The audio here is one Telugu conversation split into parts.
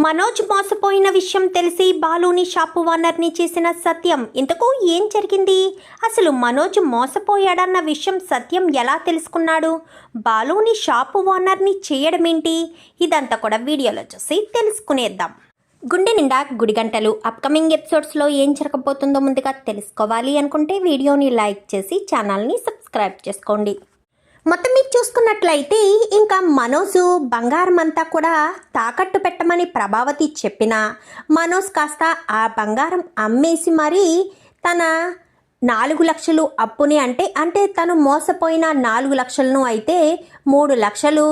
మనోజ్ మోసపోయిన విషయం తెలిసి బాలుని షాపు ఓనర్ని చేసిన సత్యం. ఇంతకు ఏం జరిగింది? అసలు మనోజ్ మోసపోయాడన్న విషయం సత్యం ఎలా తెలుసుకున్నాడు? బాలుని షాపు ఓనర్ని చేయడమేంటి? ఇదంతా కూడా వీడియోలో చూసి తెలుసుకునేద్దాం. గుండె నిండా గుడిగంటలు అప్కమింగ్ ఎపిసోడ్స్లో ఏం జరగబోతుందో ముందుగా తెలుసుకోవాలి అనుకుంటే వీడియోని లైక్ చేసి ఛానల్ని సబ్స్క్రైబ్ చేసుకోండి. మొత్తం మీరు చూసుకున్నట్లయితే ఇంకా మనోజు బంగారం అంతా కూడా తాకట్టు పెట్టమని ప్రభావతి చెప్పినా మనోజ్ కాస్త ఆ బంగారం అమ్మేసి మరీ తన 4 లక్షలు అప్పుని అంటే తను మోసపోయిన 4 లక్షలను అయితే 3 లక్షలు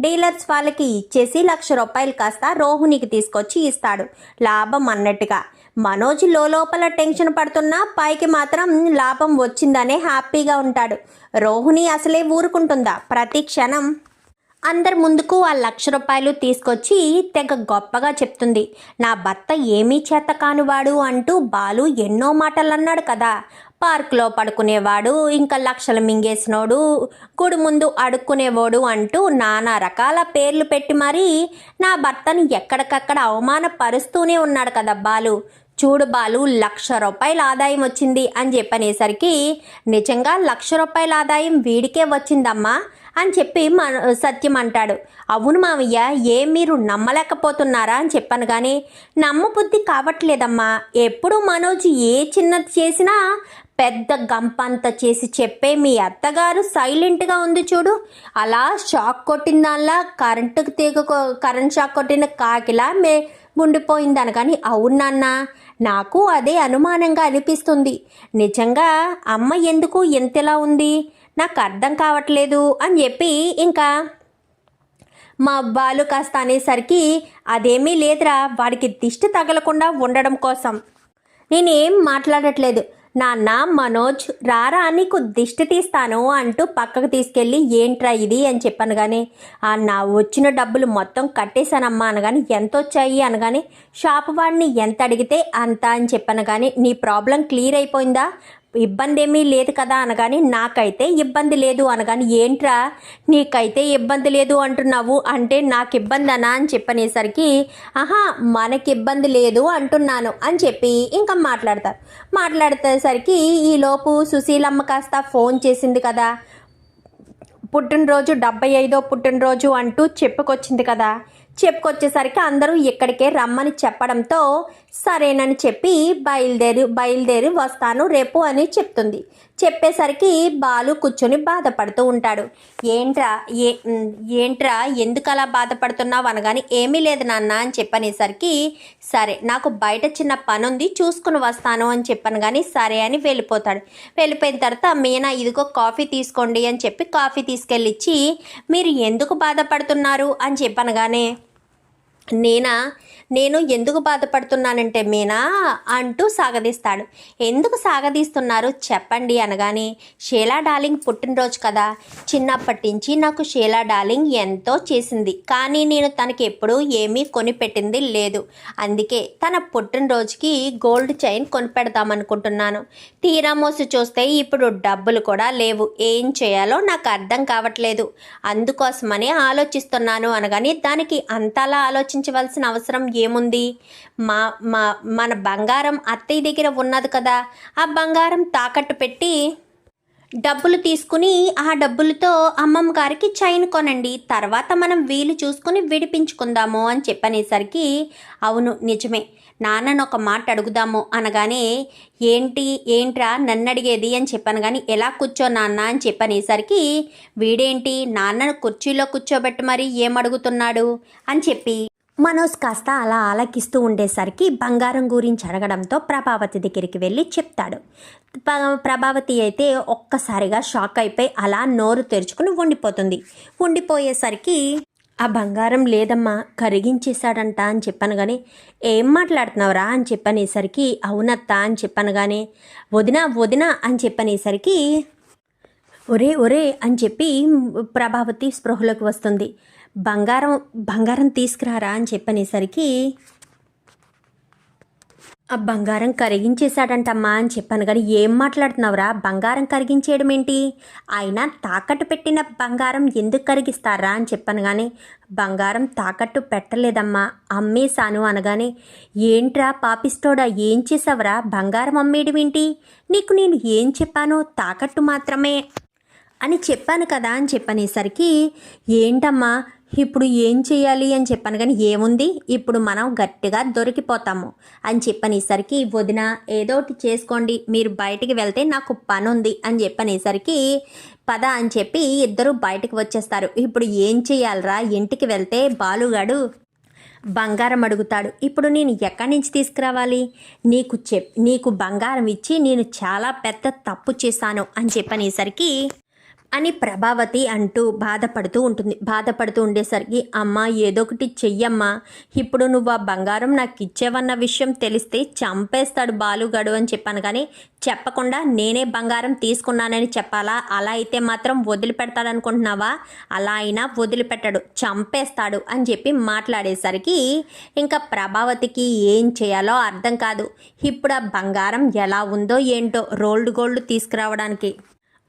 డీలర్స్ వాళ్ళకి ఇచ్చేసి ₹1,00,000 కాస్త రోహిణికి తీసుకొచ్చి ఇస్తాడు లాభం అన్నట్టుగా. మనోజ్ లోపల టెన్షన్ పడుతున్నా పైకి మాత్రం లాభం వచ్చిందనే హ్యాపీగా ఉంటాడు. రోహిణి అసలే ఊరుకుంటుందా? ప్రతి క్షణం అందరి ముందుకు ఆ ₹1,00,000 తీసుకొచ్చి తెగ గొప్పగా చెప్తుంది. నా భర్త ఏమీ చేత కానివాడు అంటూ బాలు ఎన్నో మాటలు అన్నాడు కదా. పార్కులో పడుకునేవాడు, ఇంకా లక్షలు మింగేసినోడు, గుడి ముందు అడుక్కునేవాడు అంటూ నానా రకాల పేర్లు పెట్టి మరీ నా భర్తను ఎక్కడికక్కడ అవమానపరుస్తూనే ఉన్నాడు కదా బాలు. చూడు బాలు, ₹1,00,000 ఆదాయం వచ్చింది అని చెప్పనేసరికి నిజంగా ₹1,00,000 ఆదాయం వీడికే వచ్చిందమ్మా అని చెప్పి సత్యం అంటాడు. అవును మావయ్య, మీరు నమ్మలేకపోతున్నారా అని చెప్పాను కానీ నమ్మబుద్ధి కావట్లేదమ్మా. ఎప్పుడు మనోజ్ ఏ చిన్నది చేసినా పెద్ద గంపంత చేసి చెప్పే మీ అత్తగారు సైలెంట్గా ఉంది చూడు. అలా షాక్ కొట్టిన దానిలా కరెంట్ షాక్ కొట్టిన కాకిలా ఉండిపోయిందని. కానీ అవునన్న, నాకు అదే అనుమానంగా అనిపిస్తుంది. నిజంగా అమ్మ ఎందుకు ఎంతలా ఉంది నాకు అర్థం కావట్లేదు అని చెప్పి ఇంకా మా బాలు కాస్త అనేసరికి అదేమీ లేదురా, వాడికి దిష్టి తగలకుండా ఉండడం కోసం నేనేం మాట్లాడట్లేదు. నాన్న మనోజ్ రారా, నీకు దిష్టి తీస్తాను అంటూ పక్కకు తీసుకెళ్ళి ఏంట్రా ఇది అని చెప్పాను కానీ నా వచ్చిన డబ్బులు మొత్తం కట్టేశానమ్మా అనగాని ఎంత వచ్చాయి అనగాని షాప్ వాడిని ఎంత అడిగితే అంత అని చెప్పాను కానీ నీ ప్రాబ్లం క్లియర్ అయిపోయిందా, ఇబ్బంది ఏమీ లేదు కదా అనగాని నాకైతే ఇబ్బంది లేదు అనగాని ఏంట్రా నీకైతే ఇబ్బంది లేదు అంటున్నావు అంటే నాకు ఇబ్బంది అనా అని చెప్పనేసరికి ఆహా మనకి ఇబ్బంది లేదు అంటున్నాను అని చెప్పి ఇంకా మాట్లాడేసరికి ఈలోపు సుశీలమ్మ కాస్త ఫోన్ చేసింది కదా, పుట్టినరోజు 75వ పుట్టినరోజు అంటూ చెప్పుకొచ్చింది కదా. చెప్పుకొచ్చేసరికి అందరూ ఇక్కడికే రమ్మని చెప్పడంతో సరేనని చెప్పి బయలుదేరి వస్తాను రేపు అని చెప్తుంది. చెప్పేసరికి బాలు కూర్చొని బాధపడుతూ ఉంటాడు. ఏంట్రా ఎందుకు అలా బాధపడుతున్నావు అనగాని ఏమీ లేదు నాన్న అని చెప్పనేసరికి సరే నాకు బయట చిన్న పని ఉంది చూసుకుని వస్తాను అని చెప్పాను కానీ సరే అని వెళ్ళిపోతాడు. వెళ్ళిపోయిన తర్వాత మీనా ఇదిగో కాఫీ తీసుకోండి అని చెప్పి కాఫీ తీసుకెళ్ళిచ్చి మీరు ఎందుకు బాధపడుతున్నారు అని చెప్పనగానే నేను ఎందుకు బాధపడుతున్నానంటే మీనా అంటూ సాగదీస్తాడు. ఎందుకు సాగదీస్తున్నారు చెప్పండి అనగానే షీలా డార్లింగ్ పుట్టినరోజు కదా, చిన్నప్పటి నుంచి నాకు షీలా డార్లింగ్ ఎంతో చేసింది కానీ నేను తనకి ఎప్పుడూ ఏమీ కొనిపెట్టింది లేదు. అందుకే తన పుట్టినరోజుకి గోల్డ్ చైన్ కొనిపెడదామనుకుంటున్నాను. తీరా మోసి చూస్తే ఇప్పుడు డబ్బులు కూడా లేవు. ఏం చేయాలో నాకు అర్థం కావట్లేదు, అందుకోసమని ఆలోచిస్తున్నాను అనగాని దానికి అంతలా ఆలోచించవలసిన అవసరం ఏముంది? మన బంగారం అత్తయ్య దగ్గర ఉన్నది కదా, ఆ బంగారం తాకట్టు పెట్టి డబ్బులు తీసుకుని ఆ డబ్బులతో అమ్మమ్మ గారికి చైన్ కొనండి, తర్వాత మనం వీలు చూసుకుని విడిపించుకుందాము అని చెప్పనేసరికి అవును నిజమే, నాన్నను ఒక మాట అడుగుదాము అనగానే ఏంట్రా నన్ను అడిగేది అని చెప్పాను కానీ ఎలా కూర్చో నాన్న అని చెప్పనేసరికి వీడేంటి నాన్నను కుర్చీలో కూర్చోబెట్టి మరి ఏమడుగుతున్నాడు అని చెప్పి మనోజ్ కాస్త అలా ఆలకిస్తూ ఉండేసరికి బంగారం గురించి అడగడంతో ప్రభావతి దగ్గరికి వెళ్ళి చెప్తాడు. ప్రభావతి అయితే ఒక్కసారిగా షాక్ అయిపోయి అలా నోరు తెరుచుకుని ఉండిపోయేసరికి ఆ బంగారం లేదమ్మా కరిగించేశాడంట అని చెప్పాను కానీ ఏం మాట్లాడుతున్నావురా అని చెప్పనేసరికి అవునత్త అని చెప్పాను కానీ వదినా అని చెప్పనేసరికి ఒరే అని చెప్పి ప్రభావతి స్పృహలోకి వస్తుంది. బంగారం తీసుకురారా అని చెప్పనేసరికి ఆ బంగారం కరిగించేశాడంటమ్మా అని చెప్పాను కానీ ఏం మాట్లాడుతున్నావురా, బంగారం కరిగించేయడం ఏంటి, ఆయన తాకట్టు పెట్టిన బంగారం ఎందుకు కరిగిస్తారా అని చెప్పాను కానీ బంగారం తాకట్టు పెట్టలేదమ్మా, అమ్మేశాను అనగానే ఏంట్రా పాపిస్తోడా, ఏం చేసావురా, బంగారం అమ్మేయడం ఏంటి, నీకు నేను ఏం చెప్పాను, తాకట్టు మాత్రమే అని చెప్పాను కదా అని చెప్పనేసరికి ఏంటమ్మా ఇప్పుడు ఏం చేయాలి అని చెప్పాను కానీ ఏముంది, ఇప్పుడు మనం గట్టిగా దొరికిపోతాము అని చెప్పనేసరికి వదిన ఏదోటి చేసుకోండి, మీరు బయటికి వెళ్తే నాకు పని ఉంది అని చెప్పనేసరికి పద అని చెప్పి ఇద్దరు బయటికి వచ్చేస్తారు. ఇప్పుడు ఏం చేయాలరా, ఇంటికి వెళ్తే బాలుగాడు బంగారం అడుగుతాడు. ఇప్పుడు నేను ఎక్కడి నుంచి తీసుకురావాలి, నీకు బంగారం ఇచ్చి నేను చాలా పెద్ద తప్పు చేశాను అని చెప్పనేసరికి అని ప్రభావతి అంటూ బాధపడుతూ ఉండేసరికి అమ్మ ఏదో ఒకటి చెయ్యమ్మా, ఇప్పుడు నువ్వు ఆ బంగారం నాకు ఇచ్చేవన్న విషయం తెలిస్తే చంపేస్తాడు బాలుగాడు అని చెప్పాను కానీ చెప్పకుండా నేనే బంగారం తీసుకున్నానని చెప్పాలా, అలా అయితే మాత్రం వదిలిపెడతాడు అనుకుంటున్నావా, అలా అయినా వదిలిపెట్టాడు, చంపేస్తాడు అని చెప్పి మాట్లాడేసరికి ఇంకా ప్రభావతికి ఏం చేయాలో అర్థం కాదు. ఇప్పుడు ఆ బంగారం ఎలా ఉందో ఏంటో రోల్డ్ గోల్డ్ తీసుకురావడానికి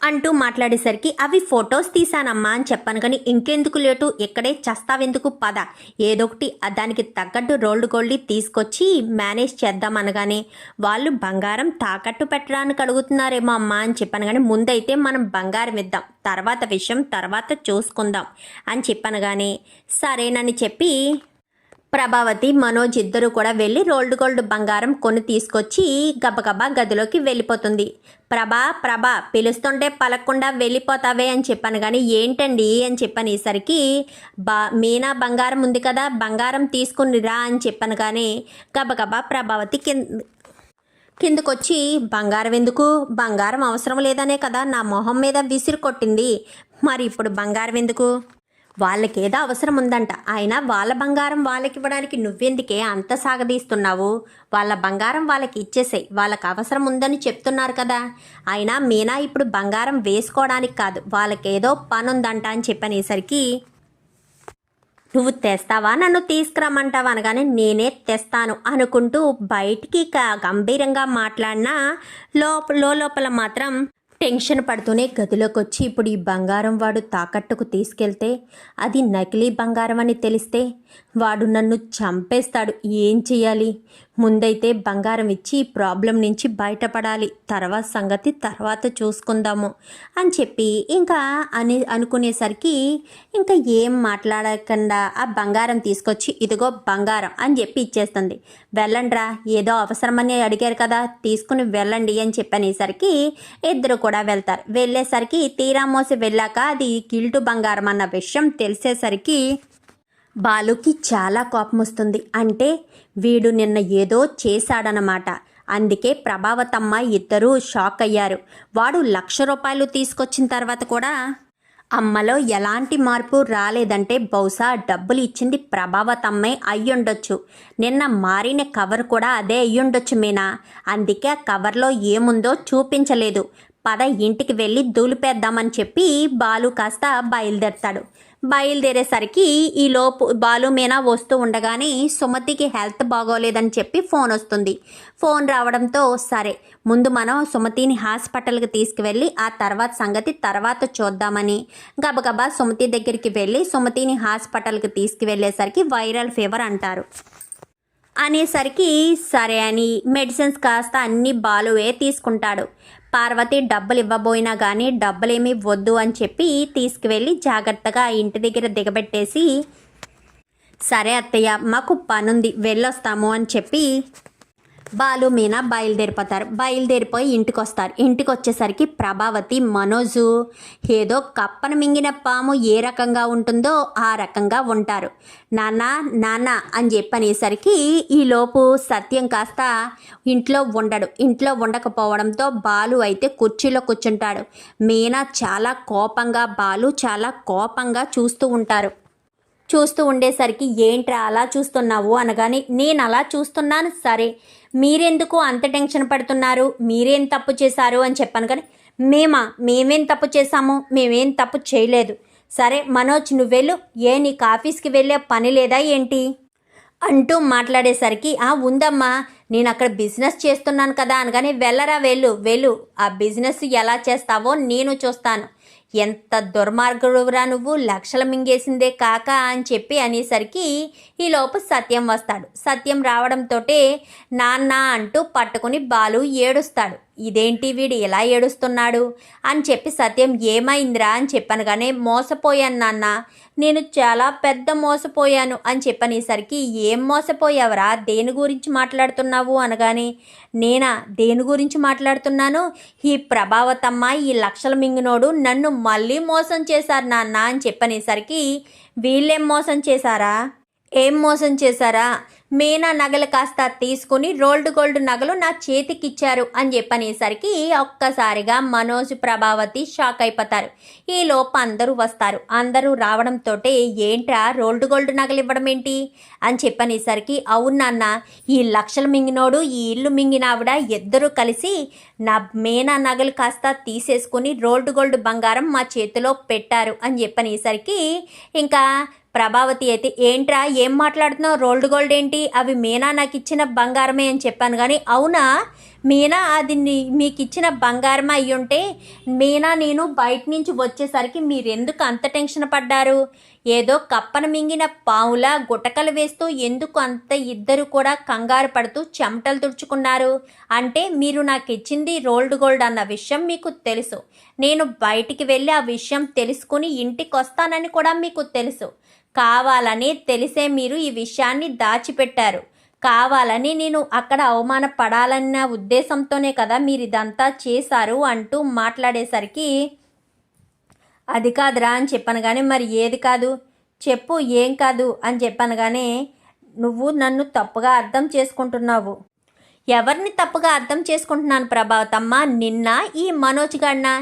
అంటూ మాట్లాడేసరికి అవి ఫొటోస్ తీసానమ్మా అని చెప్పాను కానీ ఇంకెందుకు లేటు, ఇక్కడే చస్తావెందుకు, పద ఏదో ఒకటి దానికి తగ్గట్టు రోల్డ్ గోల్డ్ తీసుకొచ్చి మేనేజ్ చేద్దాం అనగానే వాళ్ళు బంగారం తాకట్టు పెట్టడానికి అడుగుతున్నారేమో అమ్మా అని చెప్పాను కానీ ముందైతే మనం బంగారం ఇద్దాం, తర్వాత విషయం తర్వాత చూసుకుందాం అని చెప్పాను కానీ సరేనని చెప్పి ప్రభావతి మనోజ్ ఇద్దరు కూడా వెళ్ళి రోల్డ్ గోల్డ్ బంగారం కొని తీసుకొచ్చి గబగబా గదిలోకి వెళ్ళిపోతుంది. ప్రభా పిలుస్తుంటే పలకుండా వెళ్ళిపోతావే అని చెప్పాను కానీ ఏంటండి అని చెప్పనేసరికి మీనా బంగారం ఉంది కదా, బంగారం తీసుకుని రా అని చెప్పాను కానీ గబగబా ప్రభావతి కిందకొచ్చి బంగారం ఎందుకు, బంగారం అవసరం లేదనే కదా నా మొహం మీద విసిరి కొట్టింది, మరి ఇప్పుడు బంగారం ఎందుకు, వాళ్ళకేదో అవసరం ఉందంట, అయినా వాళ్ళ బంగారం వాళ్ళకి ఇవ్వడానికి నువ్వెందుకే అంత సాగదీస్తున్నావు, వాళ్ళ బంగారం వాళ్ళకి ఇచ్చేసాయి, వాళ్ళకి అవసరం ఉందని చెప్తున్నారు కదా, అయినా మీనా ఇప్పుడు బంగారం వేసుకోవడానికి కాదు వాళ్ళకేదో పని ఉందంట అని చెప్పనేసరికి నువ్వు తెస్తావా నన్ను తీసుకురమ్మంటావా అనగానే నేనే తెస్తాను అనుకుంటూ బయటికి గంభీరంగా మాట్లాడినా లోపల మాత్రం టెన్షన్ పడుతూనే గదిలోకి వచ్చి ఇప్పుడు ఈ బంగారం వాడు తాకట్టుకు తీసుకెళ్తే అది నకిలీ బంగారం అని తెలిస్తే వాడు నన్ను చంపేస్తాడు, ఏం చేయాలి, ముందైతే బంగారం ఇచ్చి ప్రాబ్లం నుంచి బయటపడాలి, తర్వాత సంగతి తర్వాత చూసుకుందాము అని చెప్పి ఇంకా అనుకునేసరికి ఇంకా ఏం మాట్లాడకుండా ఆ బంగారం తీసుకొచ్చి ఇదిగో బంగారం అని చెప్పి ఇచ్చేస్తుంది. వెళ్ళండిరా, ఏదో అవసరమని అడిగారు కదా తీసుకుని వెళ్ళండి అని చెప్పనేసరికి ఇద్దరు కూడా వెళ్తారు. వెళ్ళేసరికి తీరా మోసి వెళ్ళాక అది గిల్టు బంగారం అన్న విషయం తెలిసేసరికి బాలుకి చాలా కోపం వస్తుంది. అంటే వీడు నిన్న ఏదో చేశాడనమాట, అందుకే ప్రభావతమ్మ ఇద్దరూ షాక్ అయ్యారు. వాడు 1,00,000 రూపాయలు తీసుకొచ్చిన తర్వాత కూడా అమ్మలో ఎలాంటి మార్పు రాలేదంటే బహుశా డబ్బులు ఇచ్చింది ప్రభావతమ్మే అయ్యుండొచ్చు, నిన్న మారిన కవర్ కూడా అదే అయ్యుండొచ్చు మీనా, అందుకే ఆ కవర్లో ఏముందో చూపించలేదు, పద ఇంటికి వెళ్ళి దూలిపేద్దామని చెప్పి బాలు కాస్త బయలుదేరతాడు. బయలుదేరేసరికి ఈలోపు బాలు మీనా వస్తూ ఉండగానే సుమతికి హెల్త్ బాగోలేదని చెప్పి ఫోన్ వస్తుంది. ఫోన్ రావడంతో సరే ముందు మనం సుమతిని హాస్పిటల్కి తీసుకువెళ్ళి ఆ తర్వాత సంగతి తర్వాత చూద్దామని గబగబా సుమతి దగ్గరికి వెళ్ళి సుమతిని హాస్పిటల్కి తీసుకువెళ్ళేసరికి వైరల్ ఫీవర్ అంటారు. అనేసరికి సరే అని మెడిసిన్స్ కాస్త అన్ని బాలువే తీసుకుంటాడు. పార్వతి డబ్బులు ఇవ్వబోయినా కానీ డబ్బులేమీ వద్దు అని చెప్పి తీసుకువెళ్ళి జాగ్రత్తగా ఇంటి దగ్గర దిగబెట్టేసి సరే అత్తయ్య మాకు పనుంది వెళ్ళొస్తాము అని చెప్పి బాలు మీనా బయలుదేరిపోయి ఇంటికి వస్తారు. ఇంటికి వచ్చేసరికి ప్రభావతి మనోజు ఏదో కప్పను మింగిన పాము ఏ రకంగా ఉంటుందో ఆ రకంగా ఉంటారు. నాన్న అని చెప్పనేసరికి ఈలోపు సత్యం కాస్త ఇంట్లో ఉండకపోవడంతో బాలు అయితే కుర్చీలో కూర్చుంటాడు. మీనా చాలా కోపంగా బాలు చాలా కోపంగా చూస్తూ ఉండేసరికి ఏంట్రా అలా చూస్తున్నావు అనగానే నేను అలా చూస్తున్నాను, సరే మీరెందుకు అంత టెన్షన్ పడుతున్నారు, మీరేం తప్పు చేశారు అని చెప్పాను. కానీ మేమేం తప్పు చేశాము, మేమేం తప్పు చేయలేదు, సరే మనోజ్ నువ్వెళ్ళు, నీకు ఆఫీస్కి వెళ్ళే పని లేదా ఏంటి అంటూ మాట్లాడేసరికి ఉందమ్మా నేను అక్కడ బిజినెస్ చేస్తున్నాను కదా అనగానే వెళ్ళరా వెళ్ళు వెళ్ళు, ఆ బిజినెస్ ఎలా చేస్తావో నేను చూస్తాను, ఎంత దుర్మార్గుడురా నువ్వు, లక్షలు మింగేసిందే కాక అని చెప్పి అనేసరికి ఈలోపు సత్యం వస్తాడు. సత్యం రావడంతో నాన్న అంటూ పట్టుకుని బాలు ఏడుస్తాడు. ఇదేంటి వీడు ఇలా ఏడుస్తున్నాడు అని చెప్పి సత్యం ఏమైందిరా అని చెప్పనగానే మోసపోయాను నాన్న, నేను చాలా పెద్ద మోసపోయాను అని చెప్పనేసరికి ఏం మోసపోయావరా, దేని గురించి మాట్లాడుతున్నావు అనగానే నేనా దేని గురించి మాట్లాడుతున్నాను, ఈ ప్రభావతమ్మ ఈ లక్షల మింగినోడు నన్ను మళ్ళీ మోసం చేశారు నాన్న అని చెప్పనేసరికి వీళ్ళేం మోసం చేశారా, ఏం మోసం చేశారా, మీనా నగలు కాస్త తీసుకుని రోల్డ్ గోల్డ్ నగలు నా చేతికి ఇచ్చారు అని చెప్పనేసరికి ఒక్కసారిగా మనోజ్ ప్రభావతి షాక్ అయిపోతారు. ఈ లోపు అందరూ వస్తారు. అందరూ రావడంతో ఏంట్రా రోల్డ్ గోల్డ్ నగలు ఇవ్వడం ఏంటి అని చెప్పనేసరికి అవునన్న, ఈ లక్షలు మింగినోడు ఈ ఇల్లు మింగినావిడ ఇద్దరూ కలిసి నా మీనా నగలు కాస్త తీసేసుకుని రోల్డ్ గోల్డ్ బంగారం మా చేతిలో పెట్టారు అని చెప్పనేసరికి ఇంకా ప్రభావతి అయితే ఏంట్రా ఏం మాట్లాడుతున్నావు, రోల్డ్ గోల్డ్ ఏంటి, అవి మీనా నాకు ఇచ్చిన బంగారమే అని చెప్పాను. కానీ అవునా మీనా అది మీకు ఇచ్చిన బంగారమే అయ్యుంటే మీనా నేను బయట నుంచి వచ్చేసరికి మీరెందుకు అంత టెన్షన్ పడ్డారు, ఏదో కప్పన మింగిన పావులా గుటకలు వేస్తూ ఎందుకు అంత ఇద్దరు కూడా కంగారు పడుతూ చెమటలు తుడుచుకున్నారు, అంటే మీరు నాకు ఇచ్చింది రోల్డ్ గోల్డ్ అన్న విషయం మీకు తెలుసు, నేను బయటికి వెళ్ళి ఆ విషయం తెలుసుకుని ఇంటికి వస్తానని కూడా మీకు తెలుసు, కావాలని తెలిసే మీరు ఈ విషయాన్ని దాచిపెట్టారు, కావాలని నేను అక్కడ అవమానపడాలన్న ఉద్దేశంతోనే కదా మీరు ఇదంతా చేశారు అంటూ మాట్లాడేసరికి అది కాదురా అని చెప్పాను. కానీ మరి ఏది కాదు చెప్పు, ఏం కాదు అని చెప్పాను. కానీ నువ్వు నన్ను తప్పుగా అర్థం చేసుకుంటున్నావు. ఎవరిని తప్పుగా అర్థం చేసుకుంటున్నాను ప్రభావతమ్మ, నిన్న ఈ మనోజ్ గాడినా,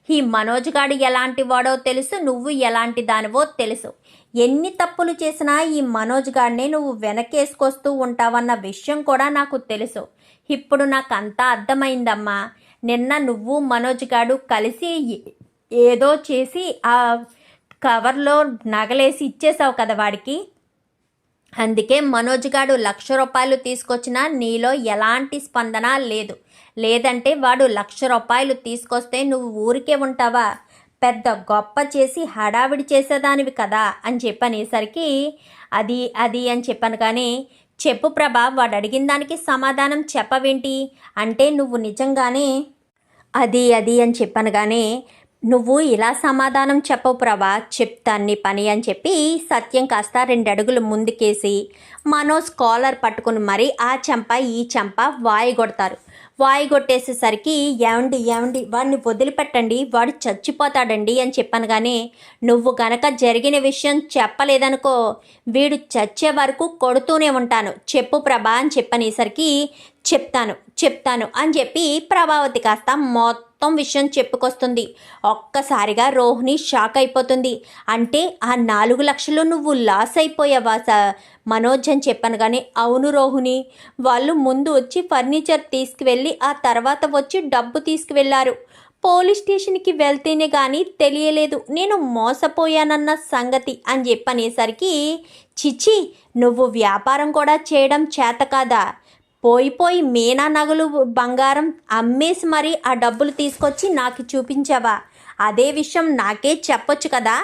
ఈ మనోజ్ గాడు ఎలాంటి వాడో తెలుసు, నువ్వు ఎలాంటి దానివో తెలుసు, ఎన్ని తప్పులు చేసినా ఈ మనోజ్ గాడినే నువ్వు వెనకేసుకొస్తూ ఉంటావన్న విషయం కూడా నాకు తెలుసు. ఇప్పుడు నాకు అంతా అర్థమైందమ్మా, నిన్న నువ్వు మనోజ్ గాడు కలిసి ఏదో చేసి ఆ కవర్లో నగలేసి ఇచ్చేసావు కదా వాడికి, అందుకే మనోజ్ గాడు 1,00,000 రూపాయలు తీసుకొచ్చినా నీలో ఎలాంటి స్పందన లేదు, లేదంటే వాడు 1,00,000 రూపాయలు తీసుకొస్తే నువ్వు ఊరికే ఉంటావా, పెద్ద గొప్ప చేసి హడావిడి చేసేదానివి కదా అని చెప్పనేసరికి అది అది అని చెప్పాను. కానీ చెప్పు ప్రభా, వాడు అడిగిన దానికి సమాధానం చెప్పవేంటి అంటే నువ్వు నిజంగానే అది అది అని చెప్పాను. కానీ నువ్వు ఇలా సమాధానం చెప్పవు ప్రభా, చెప్తాను నీ పని అని చెప్పి సత్యం కాస్త 2 అడుగులు ముందుకేసి మనోజ్ కాలర్ పట్టుకుని మరి ఆ చెంప ఈ చెంప వాయిగొడతారు. వాయిగొట్టేసేసరికి ఏమండి ఏమండి వాడిని వదిలిపెట్టండి, వాడు చచ్చిపోతాడండి అని చెప్పాను. కానీ నువ్వు గనక జరిగిన విషయం చెప్పలేదనుకో వీడు చచ్చే వరకు కొడుతూనే ఉంటాను, చెప్పు ప్రభా అని చెప్పనేసరికి చెప్తాను అని చెప్పి ప్రభావతి కాస్త మొత్తం విషయం చెప్పుకొస్తుంది. ఒక్కసారిగా రోహిణి షాక్ అయిపోతుంది. అంటే ఆ 4 లక్షలు నువ్వు లాస్ అయిపోయావా మనోజ్ అని చెప్పాను. కానీ అవును రోహిణి, వాళ్ళు ముందు వచ్చి ఫర్నిచర్ తీసుకువెళ్ళి ఆ తర్వాత వచ్చి డబ్బు తీసుకువెళ్ళారు, పోలీస్ స్టేషన్కి వెళ్తేనే కానీ తెలియలేదు నేను మోసపోయానన్న సంగతి అని చెప్పనేసరికి చిచి నువ్వు వ్యాపారం కూడా చేయడం చేత కాదా, పోయి మీనా నగలు బంగారం అమ్మేసి మరి ఆ డబ్బులు తీసుకొచ్చి నాకు చూపించావా, అదే విషయం నాకే చెప్పొచ్చు కదా,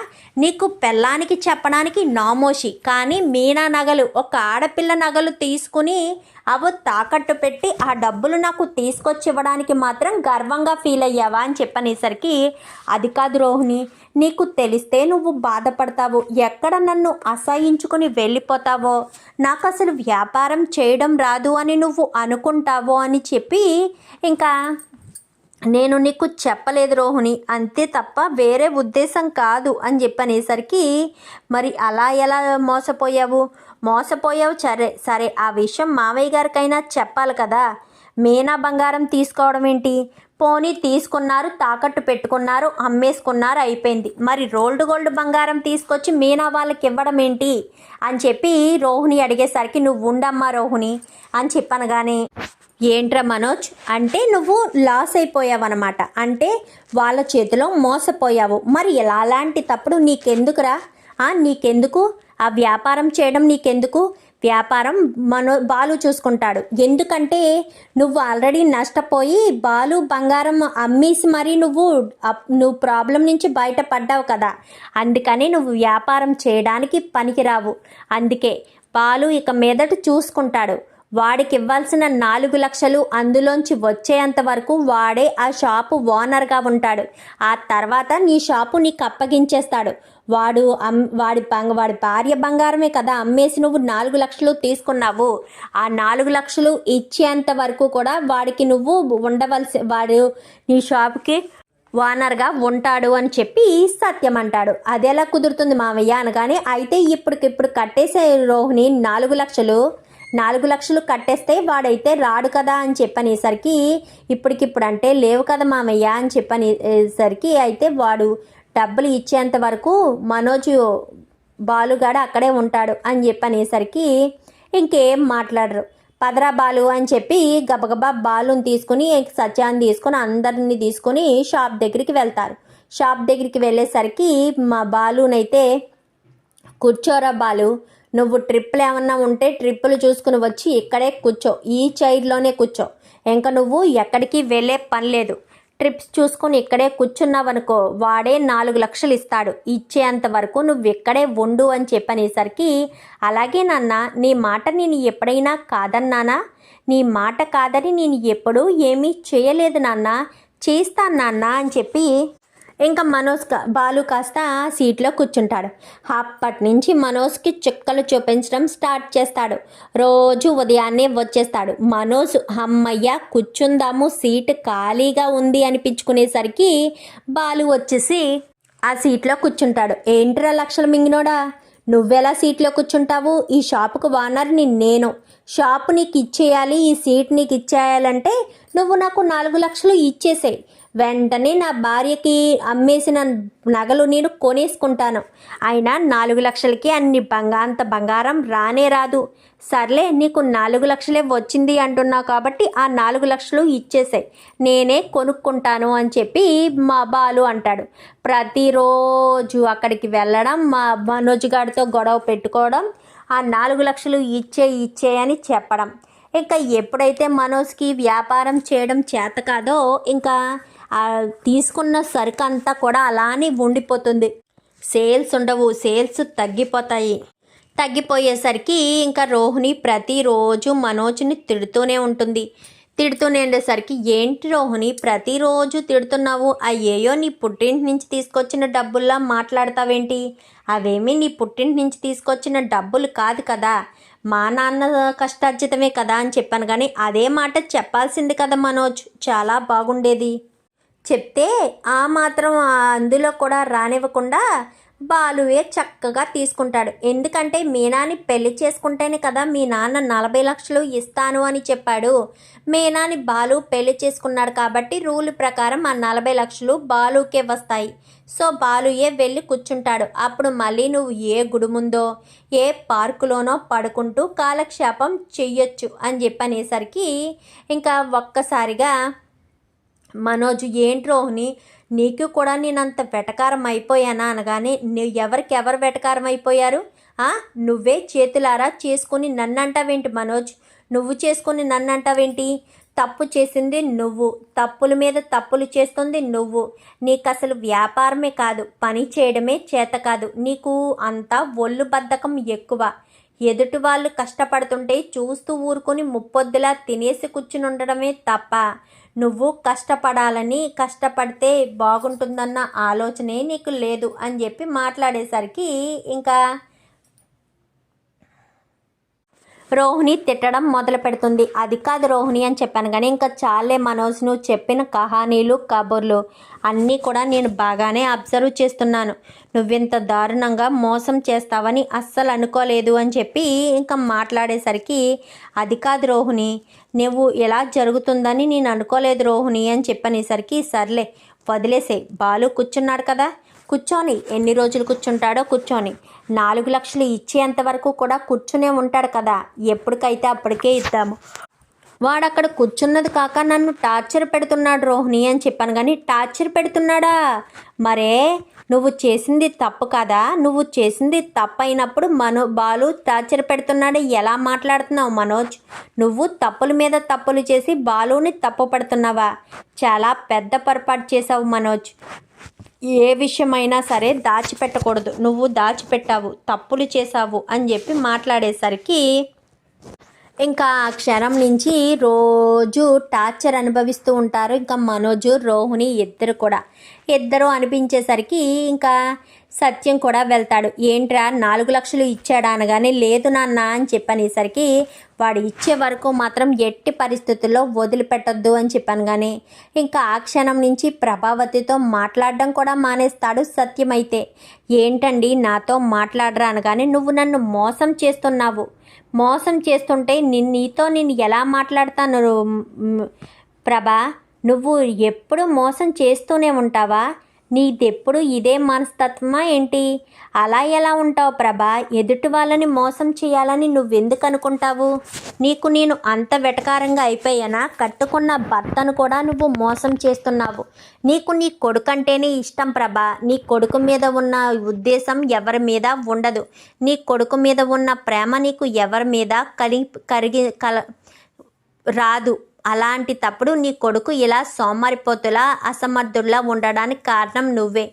నీకు పెళ్ళానికి చెప్పడానికి నామోషి, కానీ మీనా నగలు ఒక ఆడపిల్ల నగలు తీసుకుని అవి తాకట్టు పెట్టి ఆ డబ్బులు నాకు తీసుకొచ్చి ఇవ్వడానికి మాత్రం గర్వంగా ఫీల్ అయ్యావా అని చెప్పనేసరికి అది కాదు రోహిణి, నీకు తెలిస్తే నువ్వు బాధపడతావు, ఎక్కడ నన్ను అసహించుకుని వెళ్ళిపోతావో, నాకు అసలు వ్యాపారం చేయడం రాదు అని నువ్వు అనుకుంటావో అని చెప్పి ఇంకా నేను నీకు చెప్పలేదు రోహిణి, అంతే తప్ప వేరే ఉద్దేశం కాదు అని చెప్పనేసరికి మరి అలా ఎలా మోసపోయావు సరే ఆ విషయం మావయ్య గారికైనా చెప్పాలి కదా, మీనా బంగారం తీసుకోవడం ఏంటి, పోనీ తీసుకున్నారు, తాకట్టు పెట్టుకున్నారు, అమ్మేసుకున్నారు, అయిపోయింది, మరి రోల్డ్ గోల్డ్ బంగారం తీసుకొచ్చి మీనా వాళ్ళకి ఇవ్వడం ఏంటి అని చెప్పి రోహిణి అడిగేసరికి నువ్వు ఉండమ్మా రోహిణి అని చెప్పాను. కానీ ఏంట్రా మనోజ్ అంటే నువ్వు లాస్ అయిపోయావన్నమాట, అంటే వాళ్ళ చేతిలో మోసపోయావు, మరి అలాంటి తప్పుడు నీకెందుకురా, నీకెందుకు ఆ వ్యాపారం చేయడం, నీకెందుకు వ్యాపారం బాలు చూసుకుంటాడు. ఎందుకంటే నువ్వు ఆల్రెడీ నష్టపోయి బాలు బంగారం అమ్మేసి మరీ నువ్వు ప్రాబ్లం నుంచి బయటపడ్డావు కదా, అందుకని నువ్వు వ్యాపారం చేయడానికి పనికిరావు. అందుకే బాలు ఇక మీదట చూసుకుంటాడు. వాడికి ఇవ్వాల్సిన 4 లక్షలు అందులోంచి వచ్చేంత వరకు వాడే ఆ షాపు ఓనర్గా ఉంటాడు. ఆ తర్వాత నీ షాపు నీకు అప్పగించేస్తాడు. వాడి భార్య బంగారమే కదా అమ్మేసి నువ్వు 4 లక్షలు తీసుకున్నావు. ఆ 4 లక్షలు ఇచ్చేంత వరకు కూడా వాడికి నువ్వు వాడు నీ షాపుకి ఓనర్గా ఉంటాడు అని చెప్పి సత్యం అంటాడు. అదెలా కుదురుతుంది మావయ్య అనగానే, అయితే ఇప్పటికిప్పుడు కట్టేసే రోహిణి 4 లక్షలు కట్టేస్తే వాడైతే రాడు కదా అని చెప్పనేసరికి, ఇప్పటికిప్పుడు అంటే లేవు కదా మామయ్య అని చెప్పనేసరికి, అయితే వాడు డబ్బులు ఇచ్చేంత వరకు మనోజ్ బాలుగాడు అక్కడే ఉంటాడు అని చెప్పనేసరికి ఇంకేం మాట్లాడరు. పదరా బాలు అని చెప్పి గబగబా బాలుని తీసుకుని సత్యాన్ని తీసుకుని అందరిని తీసుకుని షాప్ దగ్గరికి వెళ్తారు. షాప్ దగ్గరికి వెళ్ళేసరికి మా బాలునైతే, కూర్చోరా బాలు, నువ్వు ట్రిప్పులు ఏమన్నా ఉంటే ట్రిప్పులు చూసుకుని వచ్చి ఇక్కడే కూర్చో, ఈ చైర్లోనే కూర్చో, ఇంకా నువ్వు ఎక్కడికి వెళ్ళే పని లేదు. ట్రిప్స్ చూసుకుని ఇక్కడే కూర్చున్నావనుకో వాడే 4 లక్షలు ఇస్తాడు. ఇచ్చేంత వరకు నువ్వు ఇక్కడే ఉండు అని చెప్పనేసరికి, అలాగే నాన్న, నీ మాట నేను ఎప్పుడైనా కాదన్నానా? నీ మాట కాదని నేను ఎప్పుడూ ఏమీ చేయలేదు నాన్న, చేస్తాను నాన్న అని చెప్పి ఇంకా బాలు కాస్త సీట్లో కూర్చుంటాడు. అప్పటి నుంచి మనోజ్కి చుక్కలు చూపించడం స్టార్ట్ చేస్తాడు. రోజు ఉదయాన్నే వచ్చేస్తాడు. మనోజ్ అమ్మయ్య కూర్చుందాము, సీటు ఖాళీగా ఉంది అనిపించుకునేసరికి బాలు వచ్చేసి ఆ సీట్లో కూర్చుంటాడు. ఏంట్రా లక్షలు మింగినోడా, నువ్వెలా సీట్లో కూర్చుంటావు? ఈ షాపుకు ఓనర్ని నేను. షాపు నీకు ఇచ్చేయాలి, ఈ సీట్ నీకు ఇచ్చేయాలంటే నువ్వు నాకు 4 లక్షలు ఇచ్చేసేయి. వెంటనే నా భార్యకి అమ్మేసిన నగలు నేను కొనేసుకుంటాను. అయినా 4 లక్షలకి అంత బంగారం రానే రాదు. సర్లే, నీకు 4 లక్షలే వచ్చింది అంటున్నావు కాబట్టి ఆ 4 లక్షలు ఇచ్చేసాయి, నేనే కొనుక్కుంటాను అని చెప్పి మా బాలు అంటాడు. ప్రతిరోజు అక్కడికి వెళ్ళడం, మా మనోజ్ గారితో గొడవ పెట్టుకోవడం, ఆ 4 లక్షలు ఇచ్చే అని చెప్పడం. ఇంకా ఎప్పుడైతే మనోజ్కి వ్యాపారం చేయడం చేత కాదో ఇంకా తీసుకున్న సరుకు అంతా కూడా అలానే ఉండిపోతుంది. సేల్స్ ఉండవు, సేల్స్ తగ్గిపోయేసరికి ఇంకా రోహిణి ప్రతిరోజు మనోజ్ని తిడుతూనే ఉంటుంది. తిడుతూనే ఉండేసరికి, ఏంటి రోహిణి ప్రతిరోజు తిడుతున్నావు? అయ్యేయో నీ పుట్టింటి నుంచి తీసుకొచ్చిన డబ్బుల్లా మాట్లాడతావేంటి? అవేమీ నీ పుట్టింటి నుంచి తీసుకొచ్చిన డబ్బులు కాదు కదా, మా నాన్న కష్టార్జితమే కదా అని చెప్పాను. కానీ అదే మాట చెప్పాల్సింది కదా మనోజ్, చాలా బాగుండేది. చెప్తే ఆ మాత్రం అందులో కూడా రానివ్వకుండా బాలువే చక్కగా తీసుకుంటాడు. ఎందుకంటే మీనాని పెళ్లి చేసుకుంటేనే కదా మీ నాన్న 40 లక్షలు ఇస్తాను అని చెప్పాడు. మీనాని బాలు పెళ్లి చేసుకున్నాడు కాబట్టి రూల్ ప్రకారం ఆ 40 లక్షలు బాలుకే వస్తాయి. సో బాలుయే వెళ్ళి కూర్చుంటాడు. అప్పుడు మళ్ళీ నువ్వు ఏ గుడి ముందో ఏ పార్కులోనో పడుకుంటూ కాలక్షేపం చెయ్యొచ్చు అని చెప్పనేసరికి ఇంకా ఒక్కసారిగా మనోజ్, ఏంటి రోహిణి నీకు కూడా నేనంత వెటకారం అయిపోయానా అనగానే, ఎవరు వెటకారం అయిపోయారు? నువ్వే చేతులారా చేసుకుని నన్నంటావేంటి మనోజ్? నువ్వు చేసుకుని నన్నంటావేంటి? తప్పు చేసింది నువ్వు, తప్పుల మీద తప్పులు చేస్తుంది నువ్వు. నీకు అసలు వ్యాపారమే కాదు, పని చేయడమే చేత కాదు. నీకు అంతా ఒళ్ళు బద్ధకం ఎక్కువ. ఎదుటి వాళ్ళు కష్టపడుతుంటే చూస్తూ ఊరుకొని ముప్పొద్దులా తినేసి కూర్చుని ఉండడమే తప్ప నువ్వు కష్టపడితే బాగుంటుందన్న ఆలోచనే నీకు లేదు అని చెప్పి మాట్లాడేసరికి ఇంకా రోహిణి తిట్టడం మొదలు పెడుతుంది. అది కాదు రోహిణి అని చెప్పాను కానీ ఇంకా చాలే మనోజ్, నువ్వు చెప్పిన కహానీలు కబుర్లు అన్నీ కూడా నేను బాగానే అబ్జర్వ్ చేస్తున్నాను. నువ్వెంత దారుణంగా మోసం చేస్తావని అస్సలు అనుకోలేదు అని చెప్పి ఇంకా మాట్లాడేసరికి, అది కాదు రోహిణి, నువ్వు ఎలా జరుగుతుందని నేను అనుకోలేదు రోహిణి అని చెప్పనేసరికి, సర్లే వదిలేసే, బాలు కూర్చున్నాడు కదా, కూర్చొని ఎన్ని రోజులు కూర్చుంటాడో కూర్చొని 4 లక్షలు ఇచ్చేంతవరకు కూడా కూర్చునే ఉంటాడు కదా, ఎప్పటికైతే అప్పటికే ఇద్దాము. వాడు అక్కడ కూర్చున్నది కాక నన్ను టార్చర్ పెడుతున్నాడు రోహిణి అని చెప్పాను. కానీ టార్చర్ పెడుతున్నాడా? మరే నువ్వు చేసింది తప్పు కదా, నువ్వు చేసింది తప్పు అయినప్పుడు బాలు టార్చర్ పెడుతున్నాడు, ఎలా మాట్లాడుతున్నావు మనోజ్? నువ్వు తప్పుల మీద తప్పులు చేసి బాలుని తప్పు పడుతున్నావా? చాలా పెద్ద పొరపాటు చేసావు మనోజ్. ఏ విషయమైనా సరే దాచిపెట్టకూడదు, నువ్వు దాచిపెట్టావు, తప్పులు చేసావు అని చెప్పి మాట్లాడేసరికి ఇంకా ఆ క్షణం నుంచి రోజు టార్చర్ అనుభవిస్తూ ఉంటారు ఇంకా మనోజు రోహిణి ఇద్దరు అనిపించేసరికి ఇంకా సత్యం కూడా వెళ్తాడు. ఏంట్రా 4 లక్షలు ఇచ్చాడా అనగానే లేదు నాన్న అని చెప్పనేసరికి వాడు ఇచ్చే వరకు మాత్రం ఎట్టి పరిస్థితుల్లో వదిలిపెట్టొద్దు అని చెప్పాను. కానీ ఇంకా ఆ క్షణం నుంచి ప్రభావతితో మాట్లాడడం కూడా మానేస్తాడు సత్యం. అయితే ఏంటండి నాతో మాట్లాడరా అనగానే నువ్వు నన్ను మోసం చేస్తున్నావు, మోసం చేస్తుంటే నీతో నేను ఎలా మాట్లాడతాను ప్రభా? నువ్వు ఎప్పుడు మోసం చేస్తూనే ఉంటావా? నీదెప్పుడు ఇదే మనస్తత్వమా ఏంటి? అలా ఎలా ఉంటావు ప్రభా? ఎదుటి వాళ్ళని మోసం చేయాలని నువ్వెందుకు అనుకుంటావు? నీకు నేను అంత వెటకారంగా అయిపోయానా? కట్టుకున్న భర్తను కూడా నువ్వు మోసం చేస్తున్నావు. నీకు నీ కొడుకంటేనే ఇష్టం ప్రభా. నీ కొడుకు మీద ఉన్న ఉద్దేశం ఎవరి మీద ఉండదు. నీ కొడుకు మీద ఉన్న ప్రేమ నీకు ఎవరి మీద రాదు. అలాంటి తప్పుడు నీ కొడుకు ఇలా సోమరిపోతులా అసమర్థుల్లా ఉండడానికి కారణం నువ్వే.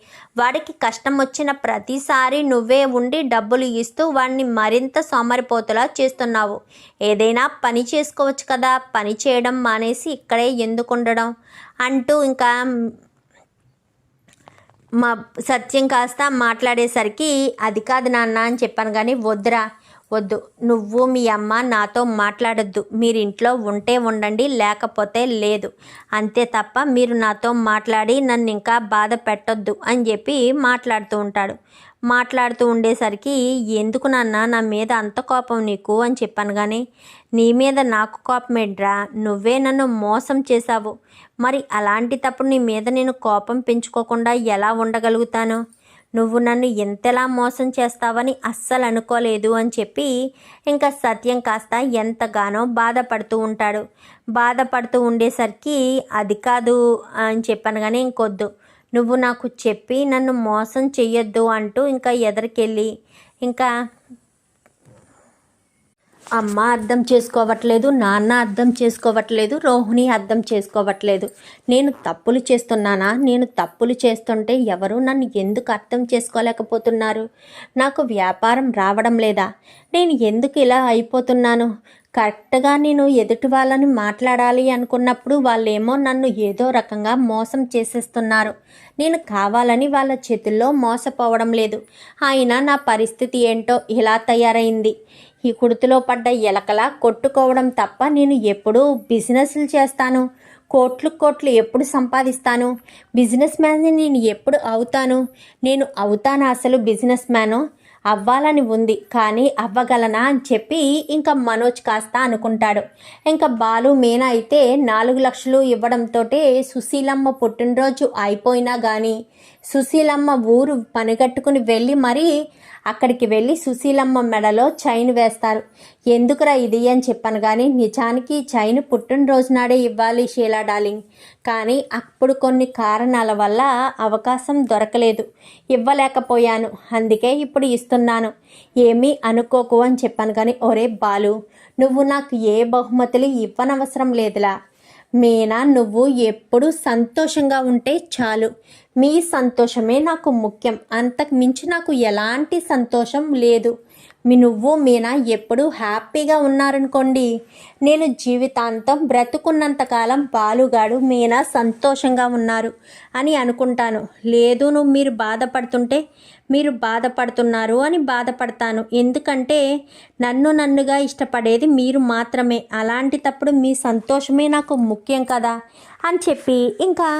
వాడికి కష్టం వచ్చిన ప్రతిసారి నువ్వే ఉండి డబ్బులు ఇస్తూ వాడిని మరింత సోమరిపోతులా చేస్తున్నావు. ఏదైనా పని చేసుకోవచ్చు కదా, పని చేయడం మానేసి ఇక్కడే ఎందుకు ఉండడం అంటూ ఇంకా మా సత్యం కాస్త మాట్లాడేసరికి అది కాదు నాన్న అని చెప్పాను. కానీ వద్దు, నువ్వు మీ అమ్మ నాతో మాట్లాడొద్దు. మీరు ఇంట్లో ఉంటే ఉండండి, లేకపోతే లేదు, అంతే తప్ప మీరు నాతో మాట్లాడి నన్ను ఇంకా బాధ పెట్టొద్దు అని చెప్పి మాట్లాడుతూ ఉండేసరికి ఎందుకు నాన్న నా మీద అంత కోపం నీకు అని చెప్పాను. కానీ నీ మీద నాకు కోపం ఏంట్రా? నువ్వే నన్ను మోసం చేశావు. మరి అలాంటి తప్పుడు నీ మీద నేను కోపం పెంచుకోకుండా ఎలా ఉండగలుగుతాను? నువ్వు నన్ను ఎంతలా మోసం చేస్తావని అస్సలు అనుకోలేదు అని చెప్పి ఇంకా సత్యం కాస్త ఎంతగానో బాధపడుతూ ఉండేసరికి అది కాదు అని చెప్పాను. కానీ ఇంకొద్దు, నువ్వు నాకు చెప్పి నన్ను మోసం చెయ్యొద్దు అంటూ ఇంకా ఎదరికెళ్ళి ఇంకా అమ్మ అర్థం చేసుకోవట్లేదు, నాన్న అర్థం చేసుకోవట్లేదు, రోహిణి అర్థం చేసుకోవట్లేదు. నేను తప్పులు చేస్తున్నానా? నేను తప్పులు చేస్తుంటే ఎవరు నన్ను ఎందుకు అర్థం చేసుకోలేకపోతున్నారు? నాకు వ్యాపారం రావడం లేదా? నేను ఎందుకు ఇలా అయిపోతున్నాను? కరెక్ట్గా నేను ఎదుటి వాళ్ళని మాట్లాడాలి అనుకున్నప్పుడు వాళ్ళేమో నన్ను ఏదో రకంగా మోసం చేసేస్తున్నారు. నేను కావాలని వాళ్ళ చేతుల్లో మోసపోవడం లేదు. అయినా నా పరిస్థితి ఏంటో ఇలా తయారైంది. ఈ కుడితిలో పడ్డ ఎలకలా కొట్టుకోవడం తప్ప నేను ఎప్పుడూ బిజినెస్లు చేస్తాను, కోట్లు ఎప్పుడు సంపాదిస్తాను? బిజినెస్ మ్యాన్ని నేను ఎప్పుడు అవుతాను? నేను అవుతాను అసలు బిజినెస్ మ్యాను? అవ్వాలని ఉంది, కానీ అవ్వగలనా అని చెప్పి ఇంకా మనోజ్ కాస్త అనుకుంటాడు. ఇంకా బాలు మీనా అయితే 4 లక్షలు ఇవ్వడంతో సుశీలమ్మ పుట్టినరోజు అయిపోయినా కానీ సుశీలమ్మ ఊరు పనిగట్టుకుని వెళ్ళి మరీ అక్కడికి వెళ్ళి సుశీలమ్మ మెడలో చైన్ వేస్తారు. ఎందుకురా ఇది అని చెప్పాను. కానీ నిజానికి చైన్ పుట్టినరోజు నాడే ఇవ్వాలి షీలా డార్లింగ్, కానీ అప్పుడు కొన్ని కారణాల వల్ల అవకాశం దొరకలేదు, ఇవ్వలేకపోయాను, అందుకే ఇప్పుడు ఇస్తున్నాను, ఏమీ అనుకోకు అని చెప్పాను. కానీ ఒరే బాలు, నువ్వు నాకు ఏ బహుమతులు ఇవ్వనవసరం లేదులా. మీనా, నువ్వు ఎప్పుడు సంతోషంగా ఉంటే చాలు. మీ సంతోషమే నాకు ముఖ్యం, అంతకు మించి నాకు ఎలాంటి సంతోషం లేదు. నువ్వు మీనా ఎప్పుడు హ్యాపీగా ఉన్నారనుకోండి, నేను జీవితాంతం బ్రతుకున్నంతకాలం బాలుగాడు మీనా సంతోషంగా ఉన్నారు అని అనుకుంటాను. లేదు, మీరు బాధపడుతుంటే మీరు బాధపడుతున్నారు అని బాధపడతాను. ఎందుకంటే నన్నుగా ఇష్టపడేది మీరు మాత్రమే. అలాంటి తప్పుడు మీ సంతోషమే నాకు ముఖ్యం కదా అని చెప్పి ఇంకా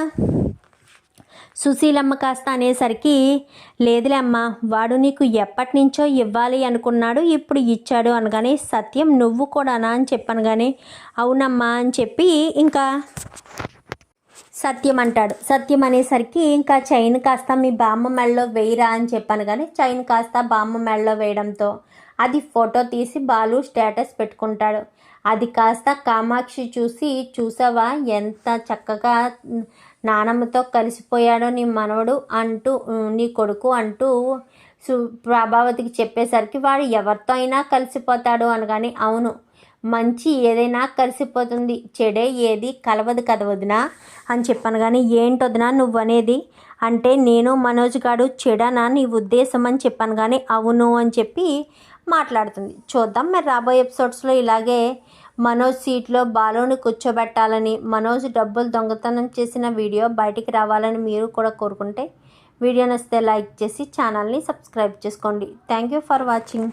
సుశీలమ్మ కాస్త అనేసరికి లేదులే అమ్మ, వాడు నీకు ఎప్పటి నుంచో ఇవ్వాలి అనుకున్నాడు, ఇప్పుడు ఇచ్చాడు అనగానే సత్యం నువ్వు కూడానా అని చెప్పాను. కానీ అవునమ్మా అని చెప్పి ఇంకా సత్యం అంటాడు. సత్యం అనేసరికి ఇంకా చైన్ కాస్త మీ బామ్మ మెడలో వేయరా అని చెప్పాను. కానీ చైన్ కాస్త బామ్మ మెడలో వేయడంతో అది ఫోటో తీసి బాలు స్టేటస్ పెట్టుకుంటాడు. అది కాస్త కామాక్షి చూసి, చూసావా ఎంత చక్కగా నానమ్మతో కలిసిపోయాడో నీ మనవడు అంటూ, నీ కొడుకు అంటూ ప్రభావతికి చెప్పేసరికి వాడు ఎవరితో అయినా కలిసిపోతాడు అనగానే, అవును మంచి ఏదైనా కలిసిపోతుంది, చెడే ఏది కలవదు కదా వదినా అని చెప్పాను. కానీ ఏంటి వదినా నువ్వు అనేది అంటే, నేను మనోజ్ గాడు చెడనా నీ ఉద్దేశం అని చెప్పాను. కానీ అవును అని చెప్పి మాట్లాడుతుంది. చూద్దాం మరి రాబోయే ఎపిసోడ్స్లో ఇలాగే మనోజ్ సీట్లో బాలుని కూర్చోబెట్టాలని, మనోజ్ డబ్బులు దొంగతనం చేసిన వీడియో బయటికి రావాలని మీరు కూడా కోరుకుంటే వీడియో నచ్చితే లైక్ చేసి ఛానల్ని సబ్స్క్రైబ్ చేసుకోండి. Thank you for watching.